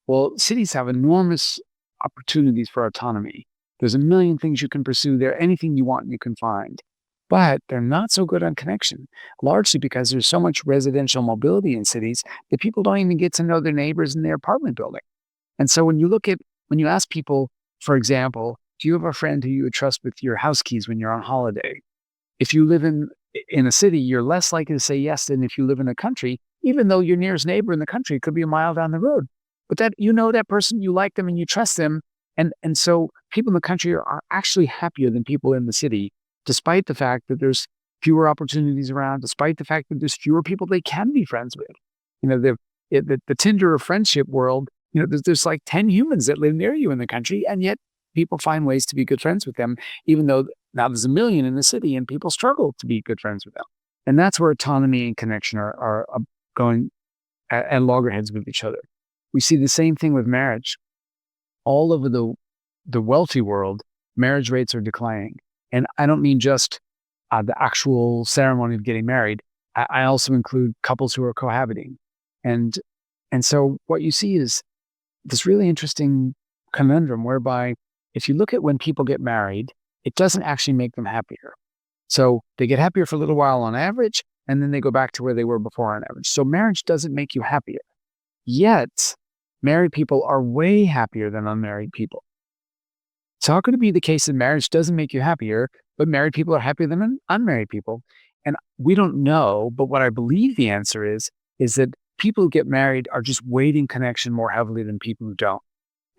Well, cities have enormous opportunities for autonomy. There's a million things you can pursue there. Anything you want, you can find. But they're not so good on connection, largely because there's so much residential mobility in cities that people don't even get to know their neighbors in their apartment building. And so when you ask people, for example, Do you have a friend who you would trust with your house keys when you're on holiday? If you live in a city, you're less likely to say yes than if you live in a country, even though your nearest neighbor in the country could be a mile down the road. But that that person, you like them and you trust them. And so people in the country are actually happier than people in the city, despite the fact that there's fewer opportunities around, despite the fact that there's fewer people they can be friends with. The Tinder of friendship world, there's like 10 humans that live near you in the country, and yet people find ways to be good friends with them, even though now there's a million in the city and people struggle to be good friends with them. And that's where autonomy and connection are going at loggerheads with each other. We see the same thing with marriage. All over the wealthy world, marriage rates are declining. And I don't mean just the actual ceremony of getting married. I also include couples who are cohabiting. And so what you see is this really interesting conundrum whereby if you look at when people get married, it doesn't actually make them happier. So they get happier for a little while on average, and then they go back to where they were before on average. So marriage doesn't make you happier. Yet, married people are way happier than unmarried people. So how could it be the case that marriage doesn't make you happier, but married people are happier than unmarried people? And we don't know, but what I believe the answer is that people who get married are just weighting connection more heavily than people who don't.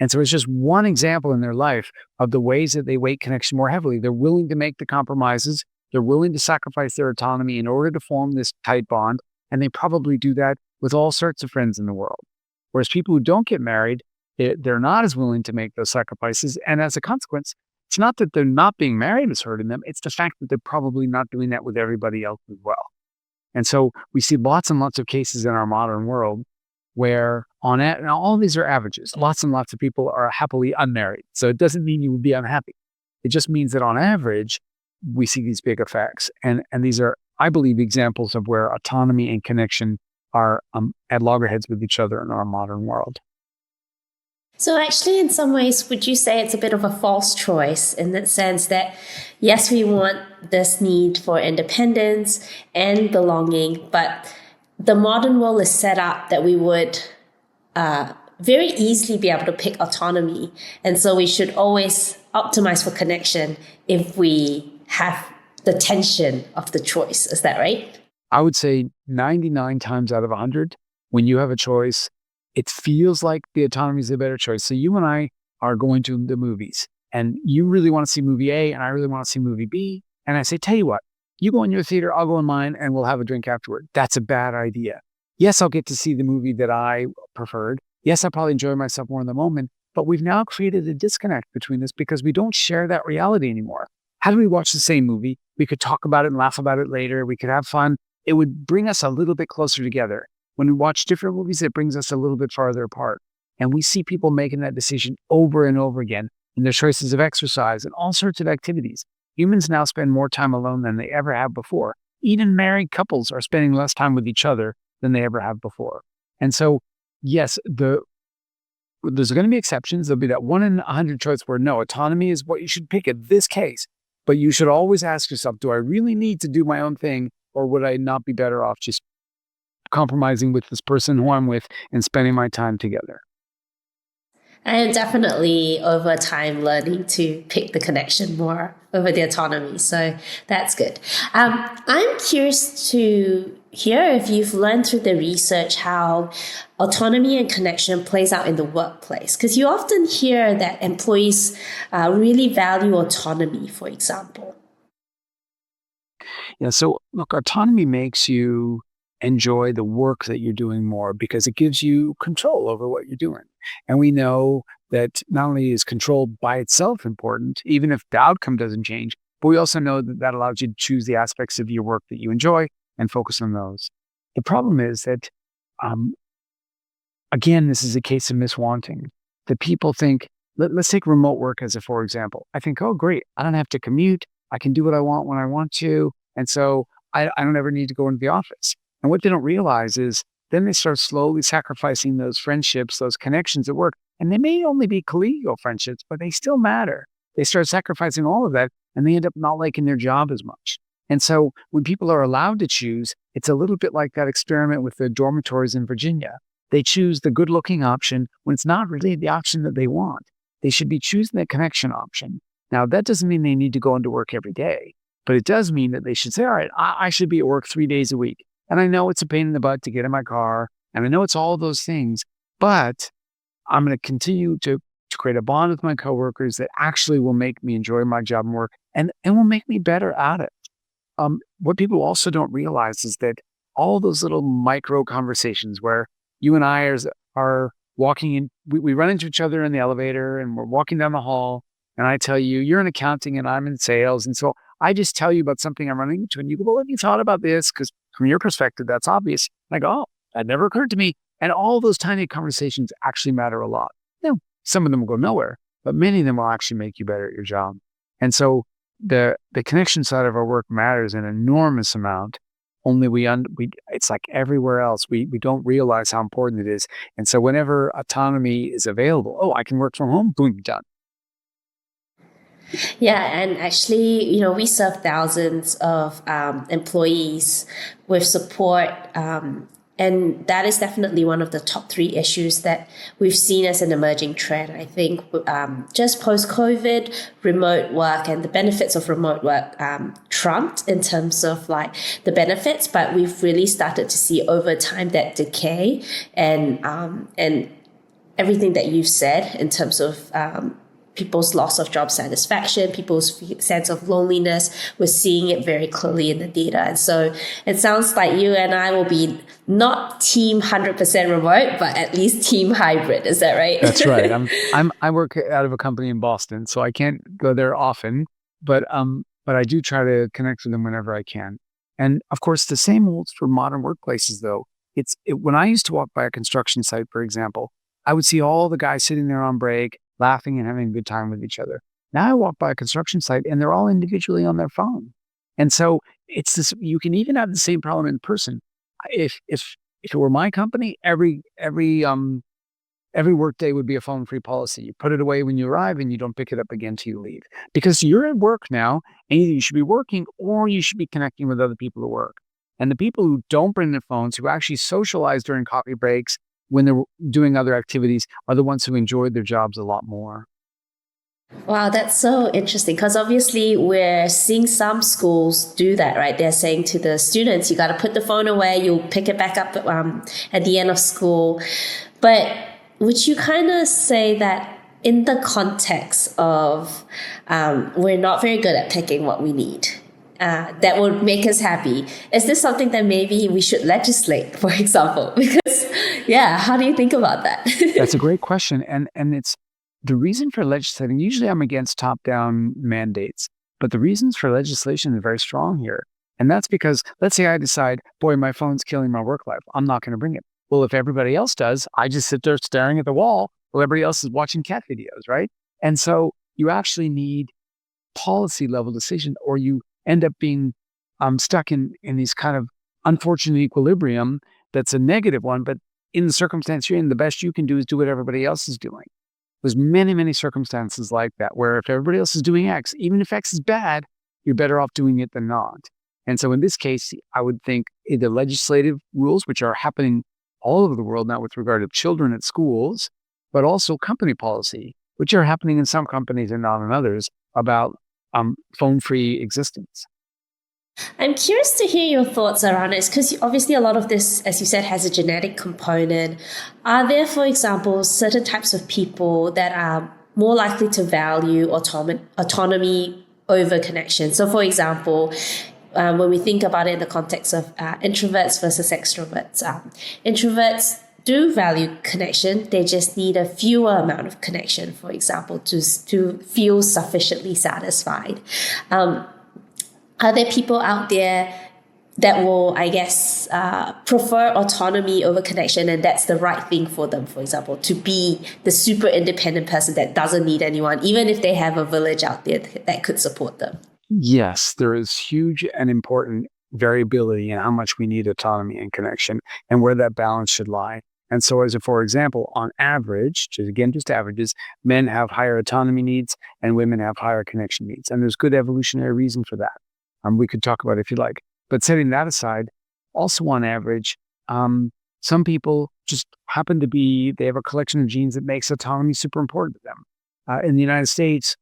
And so it's just one example in their life of the ways that they weight connection more heavily. They're willing to make the compromises. They're willing to sacrifice their autonomy in order to form this tight bond. And they probably do that with all sorts of friends in the world. Whereas people who don't get married, they're not as willing to make those sacrifices. And as a consequence, it's not that they're not being married is hurting them. It's the fact that they're probably not doing that with everybody else as well. And so we see lots and lots of cases in our modern world where and all these are averages. Lots and lots of people are happily unmarried. So it doesn't mean you would be unhappy. It just means that on average, we see these big effects. And these are, I believe, examples of where autonomy and connection are at loggerheads with each other in our modern world. So actually, in some ways, would you say it's a bit of a false choice in the sense that, yes, we want this need for independence and belonging, but the modern world is set up that we would very easily be able to pick autonomy. And so we should always optimize for connection if we have the tension of the choice. Is that right? I would say 99 times out of 100, when you have a choice, it feels like the autonomy is the better choice. So you and I are going to the movies and you really want to see movie A and I really want to see movie B. And I say, tell you what, you go in your theater, I'll go in mine and we'll have a drink afterward. That's a bad idea. Yes, I'll get to see the movie that I preferred. Yes, I'll probably enjoy myself more in the moment, but we've now created a disconnect between us because we don't share that reality anymore. How do we watch the same movie? We could talk about it and laugh about it later. We could have fun. It would bring us a little bit closer together. When we watch different movies, it brings us a little bit farther apart. And we see people making that decision over and over again in their choices of exercise and all sorts of activities. Humans now spend more time alone than they ever have before. Even married couples are spending less time with each other than they ever have before. And so, yes, there's going to be exceptions. There'll be that 1 in 100 choice where no, autonomy is what you should pick in this case. But you should always ask yourself, do I really need to do my own thing? Or would I not be better off just compromising with this person who I'm with and spending my time together? I am definitely over time learning to pick the connection more over the autonomy. So that's good. I'm curious to hear if you've learned through the research how autonomy and connection plays out in the workplace. Because you often hear that employees really value autonomy, for example. Yeah, so look, autonomy makes you enjoy the work that you're doing more because it gives you control over what you're doing. And we know that not only is control by itself important, even if the outcome doesn't change, but we also know that that allows you to choose the aspects of your work that you enjoy and focus on those. The problem is that, again, this is a case of miswanting. That people think, let's take remote work as a for example. I think, oh, great, I don't have to commute. I can do what I want when I want to. And so I don't ever need to go into the office. And what they don't realize is then they start slowly sacrificing those friendships, those connections at work. And they may only be collegial friendships, but they still matter. They start sacrificing all of that and they end up not liking their job as much. And so when people are allowed to choose, it's a little bit like that experiment with the dormitories in Virginia. They choose the good-looking option when it's not really the option that they want. They should be choosing the connection option. Now, that doesn't mean they need to go into work every day, but it does mean that they should say, all right, I should be at work 3 days a week. And I know it's a pain in the butt to get in my car, and I know it's all those things, but I'm going to continue to create a bond with my coworkers that actually will make me enjoy my job and work and will make me better at it. What people also don't realize is that all those little micro conversations where you and I are walking in, we run into each other in the elevator and we're walking down the hall, and I tell you, you're in accounting and I'm in sales. And so I just tell you about something I'm running into, and you go, well, have you thought about this? Because from your perspective, that's obvious. And I go, oh, that never occurred to me. And all those tiny conversations actually matter a lot. Now, some of them will go nowhere, but many of them will actually make you better at your job. And so the connection side of our work matters an enormous amount. Only it's like everywhere else. We don't realize how important it is. And so whenever autonomy is available, oh, I can work from home, boom, done. Yeah, and actually, we serve thousands of employees with support. And that is definitely one of the top 3 issues that we've seen as an emerging trend. I think just post-COVID, remote work and the benefits of remote work trumped in terms of like the benefits, but we've really started to see over time that decay and everything that you've said in terms of people's loss of job satisfaction, people's sense of loneliness. We're seeing it very clearly in the data. And so it sounds like you and I will be not team 100% remote, but at least team hybrid. Is that right? That's right. I work out of a company in Boston, so I can't go there often, but I do try to connect with them whenever I can. And of course, the same holds for modern workplaces, though. When I used to walk by a construction site, for example, I would see all the guys sitting there on break, laughing and having a good time with each other. Now I walk by a construction site and they're all individually on their phone. And so it's this, you can even have the same problem in person. If it were my company, every work day would be a phone-free policy. You put it away when you arrive and you don't pick it up again till you leave. Because you're at work now, and either you should be working or you should be connecting with other people at work. And the people who don't bring their phones, who actually socialize during coffee breaks, when they're doing other activities, are the ones who enjoyed their jobs a lot more. Wow, that's so interesting because obviously we're seeing some schools do that, right? They're saying to the students, you got to put the phone away, you'll pick it back up at the end of school. But would you kind of say that in the context of we're not very good at picking what we need, that would make us happy, is this something that maybe we should legislate, for example? Because, yeah, how do you think about that? That's a great question. And it's the reason for legislating. Usually I'm against top-down mandates, but the reasons for legislation are very strong here. And that's because, let's say I decide, boy, my phone's killing my work life. I'm not going to bring it. Well, if everybody else does, I just sit there staring at the wall while everybody else is watching cat videos, right? And so you actually need policy level decision, or you end up being stuck in these kind of unfortunate equilibrium that's a negative one. But in the circumstance you're in, the best you can do is do what everybody else is doing. There's many, many circumstances like that, where if everybody else is doing X, even if X is bad, you're better off doing it than not. And so in this case, I would think either legislative rules, which are happening all over the world now with regard to children at schools, but also company policy, which are happening in some companies and not in others, about phone-free existence. I'm curious to hear your thoughts around it, because obviously a lot of this, as you said, has a genetic component. Are there, for example, certain types of people that are more likely to value autonomy over connection? So, for example, when we think about it in the context of introverts versus extroverts, introverts do value connection. They just need a fewer amount of connection, for example, to feel sufficiently satisfied. Are there people out there that will, I guess, prefer autonomy over connection, and that's the right thing for them, for example, to be the super independent person that doesn't need anyone, even if they have a village out there that could support them? Yes, there is huge and important variability in how much we need autonomy and connection and where that balance should lie. And so for example, on average, just averages, men have higher autonomy needs and women have higher connection needs. And there's good evolutionary reason for that. We could talk about it if you like. But setting that aside, also on average, some people just happen to they have a collection of genes that makes autonomy super important to them. In the United States,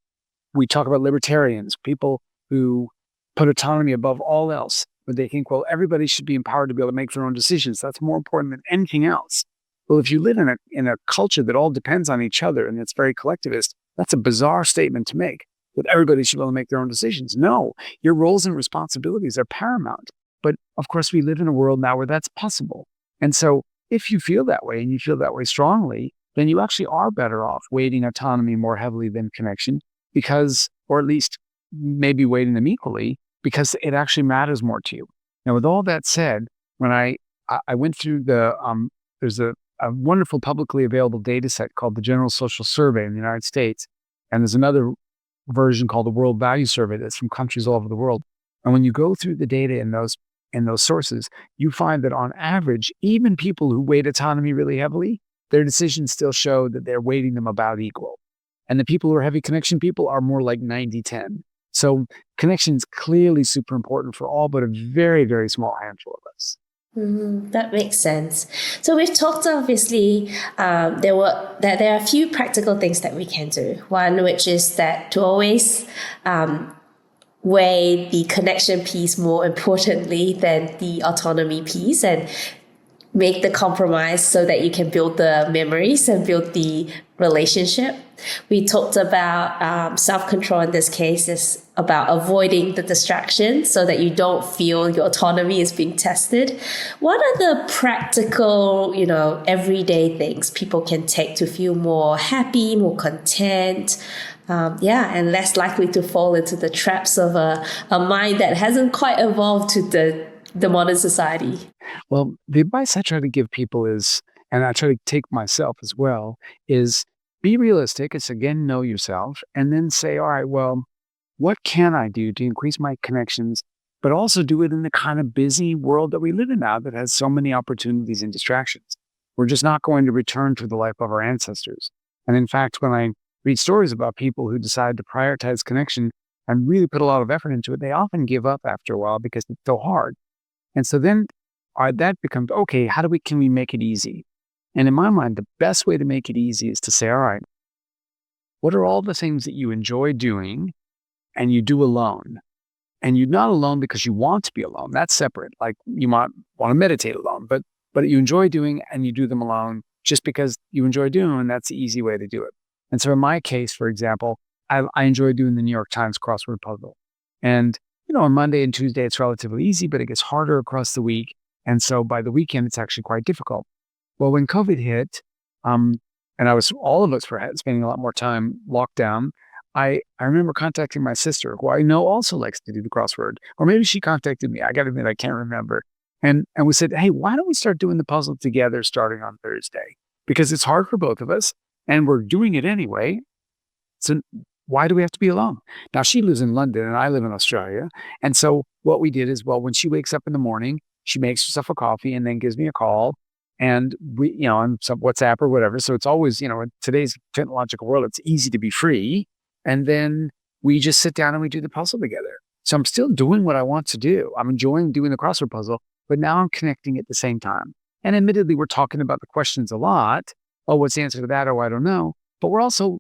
we talk about libertarians, people who put autonomy above all else, but they think, well, everybody should be empowered to be able to make their own decisions. That's more important than anything else. Well, if you live in a culture that all depends on each other and it's very collectivist, that's a bizarre statement to make, that everybody should be able to make their own decisions. No, your roles and responsibilities are paramount. But of course, we live in a world now where that's possible. And so if you feel that way and you feel that way strongly, then you actually are better off weighting autonomy more heavily than connection because, or at least maybe weighting them equally, because it actually matters more to you. Now, with all that said, when I went through there's a wonderful publicly available data set called the General Social Survey in the United States. And there's another version called the World Value Survey that's from countries all over the world. And when you go through the data in those sources, you find that on average, even people who weight autonomy really heavily, their decisions still show that they're weighting them about equal. And the people who are heavy connection people are more like 90-10. So connection is clearly super important for all but a very, very small handful of us. That makes sense. So we've talked, obviously, there are a few practical things that we can do. One, which is that to always weigh the connection piece more importantly than the autonomy piece, and make the compromise so that you can build the memories and build the relationship. We talked about self-control in this case is about avoiding the distraction so that you don't feel your autonomy is being tested. What are the practical, everyday things people can take to feel more happy, more content, and less likely to fall into the traps of a mind that hasn't quite evolved to the modern society? Well, the advice I try to give people is, and I try to take myself as well, is be realistic. It's again, know yourself, and then say, all right, well, what can I do to increase my connections, but also do it in the kind of busy world that we live in now that has so many opportunities and distractions. We're just not going to return to the life of our ancestors. And in fact, when I read stories about people who decide to prioritize connection and really put a lot of effort into it, they often give up after a while because it's so hard. And so then that becomes, okay, can we make it easy? And in my mind, the best way to make it easy is to say, all right, what are all the things that you enjoy doing and you do alone? And you're not alone because you want to be alone. That's separate. Like you might want to meditate alone, but you enjoy doing and you do them alone just because you enjoy doing them, and that's the easy way to do it. And so in my case, for example, I enjoy doing the New York Times crossword puzzle. And on Monday and Tuesday, it's relatively easy, but it gets harder across the week. And so by the weekend, it's actually quite difficult. Well, when COVID hit, and all of us were spending a lot more time locked down, I remember contacting my sister, who I know also likes to do the crossword, or maybe she contacted me. I got to admit, I can't remember. And we said, hey, why don't we start doing the puzzle together starting on Thursday? Because it's hard for both of us, and we're doing it anyway. So why do we have to be alone? Now, she lives in London and I live in Australia. And so what we did is, well, when she wakes up in the morning, she makes herself a coffee and then gives me a call. And we, on some WhatsApp or whatever. So it's always, in today's technological world, it's easy to be free. And then we just sit down and we do the puzzle together. So I'm still doing what I want to do. I'm enjoying doing the crossword puzzle, but now I'm connecting at the same time. And admittedly, we're talking about the questions a lot. Oh, what's the answer to that? Oh, I don't know. But we're also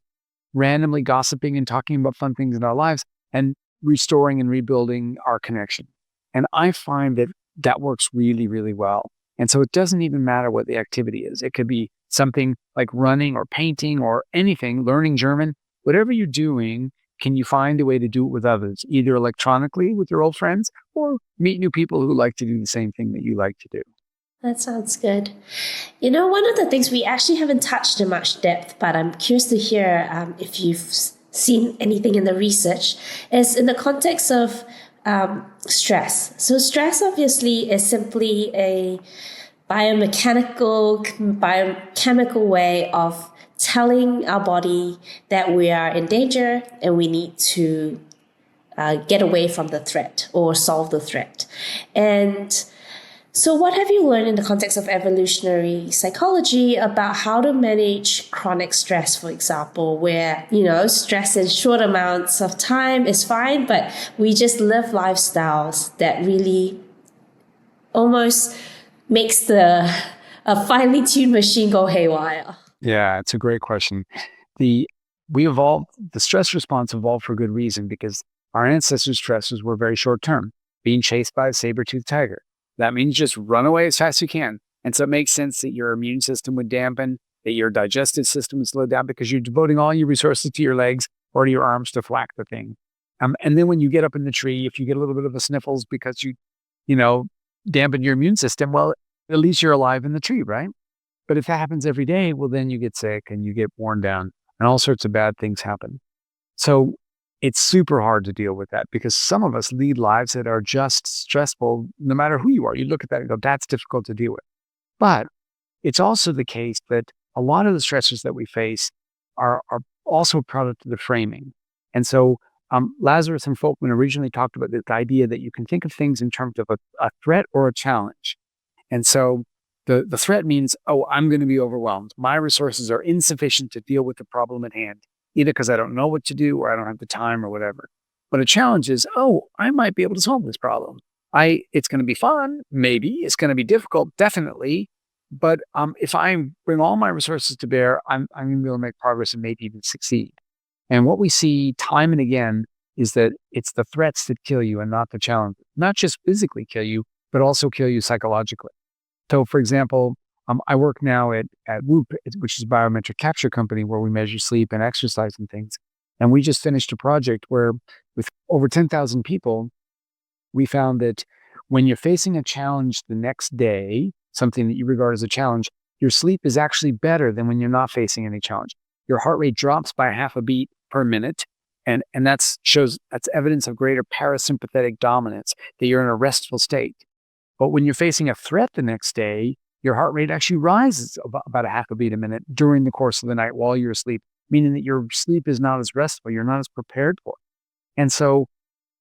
randomly gossiping and talking about fun things in our lives and restoring and rebuilding our connection. And I find that works really, really well. And so it doesn't even matter what the activity is. It could be something like running or painting or anything, learning German, whatever you're doing. Can you find a way to do it with others, either electronically with your old friends or meet new people who like to do the same thing that you like to do? That sounds good. One of the things we actually haven't touched in much depth, but I'm curious to hear if you've seen anything in the research, is in the context of stress. So stress obviously is simply a biochemical way of telling our body that we are in danger and we need to get away from the threat or solve the threat. And so what have you learned in the context of evolutionary psychology about how to manage chronic stress, for example, where, stress in short amounts of time is fine, but we just live lifestyles that really almost makes a finely tuned machine go haywire? Yeah, it's a great question. The we evolved, the stress response evolved for good reason because our ancestors' stresses were very short term, being chased by a saber-toothed tiger. That means just run away as fast as you can. And so it makes sense that your immune system would dampen, that your digestive system would slow down because you're devoting all your resources to your legs or to your arms to thwack the thing. And then when you get up in the tree, if you get a little bit of a sniffles because you know, dampen your immune system, well, at least you're alive in the tree, right? But if that happens every day, well, then you get sick and you get worn down and all sorts of bad things happen. So it's super hard to deal with that because some of us lead lives that are just stressful, no matter who you are. You look at that and go, that's difficult to deal with. But it's also the case that a lot of the stressors that we face are also a product of the framing. And so Lazarus and Folkman originally talked about this idea that you can think of things in terms of a threat or a challenge. And so the threat means, oh, I'm going to be overwhelmed. My resources are insufficient to deal with the problem at hand, either because I don't know what to do or I don't have the time or whatever. But a challenge is, oh, I might be able to solve this problem. It's going to be fun, maybe. It's going to be difficult, definitely. But if I bring all my resources to bear, I'm going to be able to make progress and maybe even succeed. And what we see time and again is that it's the threats that kill you and not the challenges. Not just physically kill you, but also kill you psychologically. So, for example, I work now at Whoop, which is a biometric capture company where we measure sleep and exercise and things. And we just finished a project where with over 10,000 people, we found that when you're facing a challenge the next day, something that you regard as a challenge, your sleep is actually better than when you're not facing any challenge. Your heart rate drops by half a beat per minute. And that's evidence of greater parasympathetic dominance, that you're in a restful state. But when you're facing a threat the next day, your heart rate actually rises about a half a beat a minute during the course of the night while you're asleep, meaning that your sleep is not as restful, you're not as prepared for it. And so,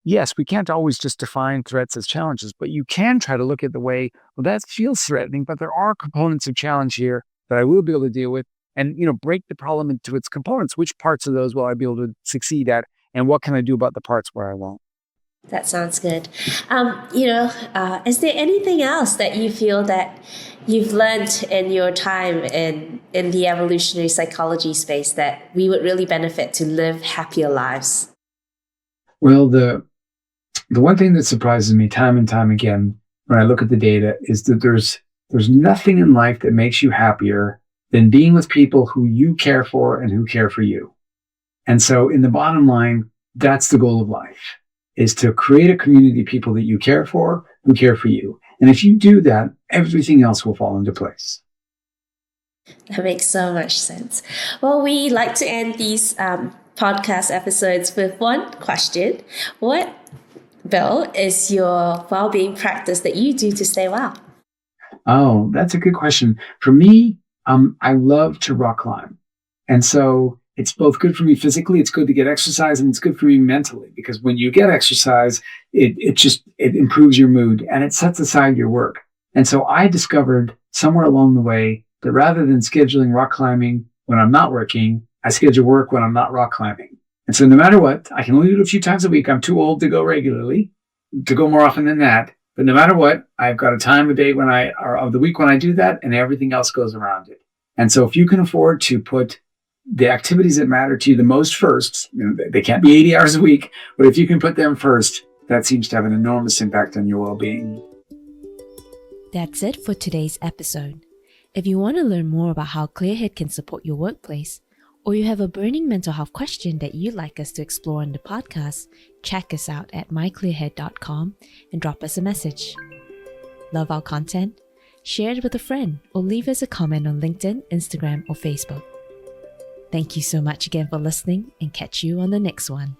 yes, we can't always just define threats as challenges, but you can try to look at the way, well, that feels threatening, but there are components of challenge here that I will be able to deal with and, break the problem into its components. Which parts of those will I be able to succeed at? And what can I do about the parts where I won't? That sounds good. Is there anything else that you feel that you've learned in your time in the evolutionary psychology space that we would really benefit to live happier lives? Well, the one thing that surprises me time and time again when I look at the data is that there's nothing in life that makes you happier than being with people who you care for and who care for you. And so in the bottom line, that's the goal of life, is to create a community of people that you care for, who care for you. And if you do that, everything else will fall into place. That makes so much sense. Well, we like to end these podcast episodes with one question. What, Bill, is your well-being practice that you do to stay well? Oh, that's a good question. For me, I love to rock climb. And so it's both good for me physically, it's good to get exercise, and it's good for me mentally, because when you get exercise, it improves your mood and it sets aside your work. And so I discovered somewhere along the way that rather than scheduling rock climbing when I'm not working, I schedule work when I'm not rock climbing. And so no matter what, I can only do it a few times a week. I'm too old to go regularly, to go more often than that. But no matter what, I've got a time of day of the week when I do that, and everything else goes around it. And so if you can afford to put the activities that matter to you the most first, they can't be 80 hours a week, but if you can put them first, that seems to have an enormous impact on your well-being. That's it for today's episode. If you want to learn more about how Clearhead can support your workplace, or you have a burning mental health question that you'd like us to explore on the podcast, check us out at myclearhead.com and drop us a message. Love our content? Share it with a friend or leave us a comment on LinkedIn, Instagram, or Facebook. Thank you so much again for listening, and catch you on the next one.